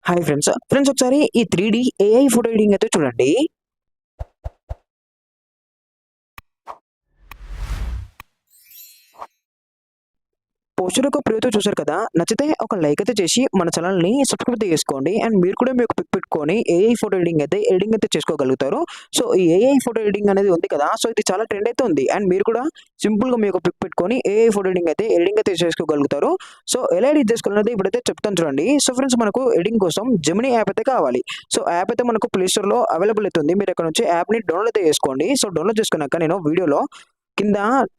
Hi friends. ఒకసారి ఈ 3D AI photo editing అయితే చూడండి. పోస్టర్ యొక్క ప్రివ్యూతో చూసారు కదా! నచ్చితే ఒక లైక్ అయితే చేసి మన ఛానెల్‌ని సబ్స్క్రైబ్ అయితే చేసుకోండి. అండ్ మీరు కూడా మీ యొక్క పిక్ పెట్టుకొని ఏఐ ఫోటో ఎడిటింగ్ అయితే చేసుకోగలుగుతారు. సో, ఈ ఏఐ ఫోటో ఎడిటింగ్ అనేది ఉంది కదా! సో, ఇది చాలా ట్రెండ్ అయితే ఉంది. అండ్ మీరు కూడా సింపుల్‌గా మీ యొక్క పిక్ పెట్టుకొని ఏఐ ఫోటో ఎడిటింగ్ అయితే చేసుకోగలుగుతారు. సో, ఎలా ఎడిట్ చేసుకోవాలనేది ఇప్పుడైతే చెప్తాను చూడండి. సో, ఫ్రెండ్స్ మనకు ఎడిటింగ్ కోసం జెమినీ యాప్ అయితే కావాలి. సో, యాప్ అయితే మనకు ప్లే స్టోర్‌లో అవైలబుల్ అయితే ఉంది. మీరు అక్కడ నుంచి యాప్‌ని డౌన్‌లోడ్ అయితే చేసుకోండి. సో, డౌన్‌లోడ్ చేసుకున్నాక నేను వీడియోలో కింద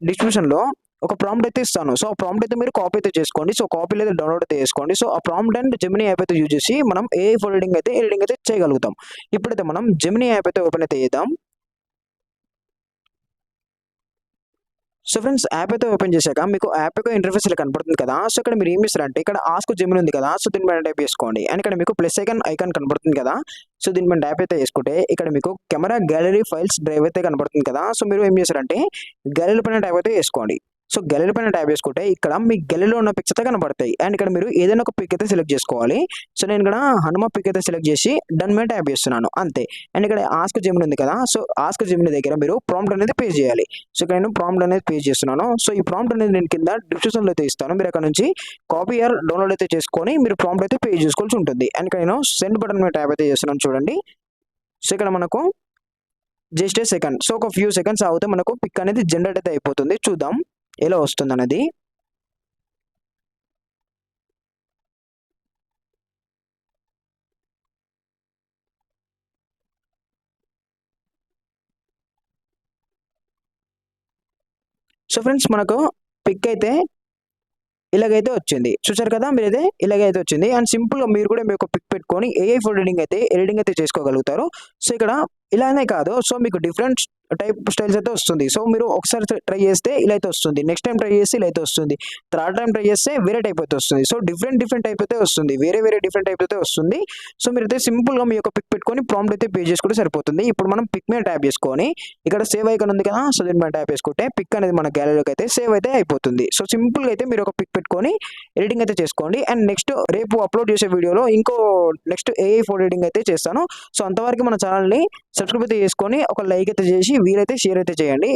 డిస్క్రిప్షన్‌లో ఒక ప్రాంప్ట్ అయితే ఇస్తాను. సో, ఆ ప్రాంప్ట్ అయితే మీరు కాపీ అయితే చేసుకోండి. సో, కాపీ లేదా డౌన్‌లోడ్ అయితే చేసుకోండి. సో, ఆ ప్రాంప్ట్ అండ్ జెమినీ యాప్ అయితే యూజ్ చేసి మనం ఏఐ ఫోటో ఎడిటింగ్ అయితే చేయగలుగుతాం. ఇప్పుడైతే మనం జెమినీ యాప్ అయితే ఓపెన్ అయితే చేద్దాం. సో, ఫ్రెండ్స్ యాప్ అయితే ఓపెన్ చేశాక మీకు యాప్ యొక్క ఇంటర్ఫేస్ ఇలా కనపడుతుంది కదా! సో, ఇక్కడ మీరు ఏం చేస్తారంటే ఇక్కడ ఆస్క్ జెమినీ ఉంది కదా! సో, దీని పైన టైప్ చేసుకోండి. అండ్ ఇక్కడ మీకు ప్లస్ ఐకాన్ కనపడుతుంది కదా! సో, దీని పైన ట్యాప్ అయితే చేసుకుంటే ఇక్కడ మీకు కెమెరా గ్యాలరీ ఫైల్స్ డ్రైవ్ అయితే కనపడుతుంది కదా! సో, మీరు ఏం చేశారంటే గ్యాలరీ పైన ట్యాప్ అయితే చేసుకోండి. సో, గ్యాలరీ పైన ట్యాప్ చేసుకుంటే ఇక్కడ మీ గ్యాలరీలో ఉన్న పిక్స్ అయితే కనపడతాయి. అండ్ ఇక్కడ మీరు ఏదైనా ఒక పిక్ అయితే సెలెక్ట్ చేసుకోవాలి. సో, నేను ఇక్కడ హనుమ పిక్ అయితే సెలెక్ట్ చేసి డన్ మీద ట్యాప్ చేస్తున్నాను అంతే. అండ్ ఇక్కడ ఆస్క్ జెమినీ ఉంది కదా! సో, ఆస్క్ జెమినీ దగ్గర మీరు ప్రాంప్ట్ అనేది పేస్ట్ చేయాలి. సో, ఇక్కడ నేను ప్రాంప్ట్ అనేది పేస్ట్ చేస్తున్నాను. సో, ఈ ప్రాంప్ట్ అనేది నేను కింద డిస్క్రిప్షన్‌లో అయితే ఇస్తాను. మీరు అక్కడ నుంచి కాపీ ఆర్ డౌన్‌లోడ్ అయితే చేసుకొని మీరు ప్రాంప్ట్ అయితే పేస్ట్ చేసుకోవాల్సి ఉంటుంది. అండ్ ఇక్కడ నేను సెండ్ బటన్ మీద ట్యాప్ అయితే చేస్తున్నాను చూడండి. సో, ఇక్కడ మనకు జస్ట్ ఏ సెకండ్. సో, ఒక ఫ్యూ సెకండ్స్ ఆగితే మనకు పిక్ అనేది జనరేట్ అయితే అయిపోతుంది. చూద్దాం ఎలా వస్తుందనేది. సో, ఫ్రెండ్స్ మనకు పిక్ అయితే ఇలాగైతే వచ్చింది. చూసారు కదా! మీరైతే ఇలాగైతే వచ్చింది. అండ్ సింపుల్‌గా మీరు కూడా మీ యొక్క పిక్ పెట్టుకొని ఏఐ ఫోటో ఎడిటింగ్ అయితే చేసుకోగలుగుతారు. సో, ఇక్కడ ఇలానే కాదు. సో, మీకు డిఫరెంట్ టైప్ స్టైల్స్ అయితే వస్తుంది. సో, మీరు ఒకసారి ట్రై చేస్తే ఇలా అయితే వస్తుంది. నెక్స్ట్ టైమ్ ట్రై చేస్తే ఇలా అయితే వస్తుంది. థర్డ్ టైమ్ ట్రై చేస్తే వేరే టైప్ అయితే వస్తుంది. సో, డిఫరెంట్ టైప్ అయితే వస్తుంది. వేరే డిఫరెంట్ టైప్ అయితే వస్తుంది. సో, మీరైతే సింపుల్‌గా మీ యొక్క పిక్ పెట్టుకొని ప్రాంప్ట్ అయితే పే చేసుకుంటే సరిపోతుంది. ఇప్పుడు మనం పిక్ మీద ట్యాప్ చేసుకొని ఇక్కడ సేవ్ ఐకాన్ ఉంది కదా! సో, దీని మీద ట్యాప్ చేసుకుంటే పిక్ అనేది మన గ్యాలరీలోకి అయితే సేవ్ అయితే అయిపోతుంది. సో, సింపుల్‌గా అయితే మీరు ఒక పిక్ పెట్టుకొని ఎడిటింగ్ అయితే చేసుకోండి. అండ్ నెక్స్ట్ రేపు అప్లోడ్ చేసే వీడియోలో నెక్స్ట్ ఏఐ ఫోటో ఎడిటింగ్ అయితే చేస్తాను. సో, అంతవరకు మన ఛానెల్‌ని సబ్స్క్రైబ్ అయితే చేసుకొని ఒక లైక్ అయితే చేసి వీలైతే షేర్ అయితే చేయండి.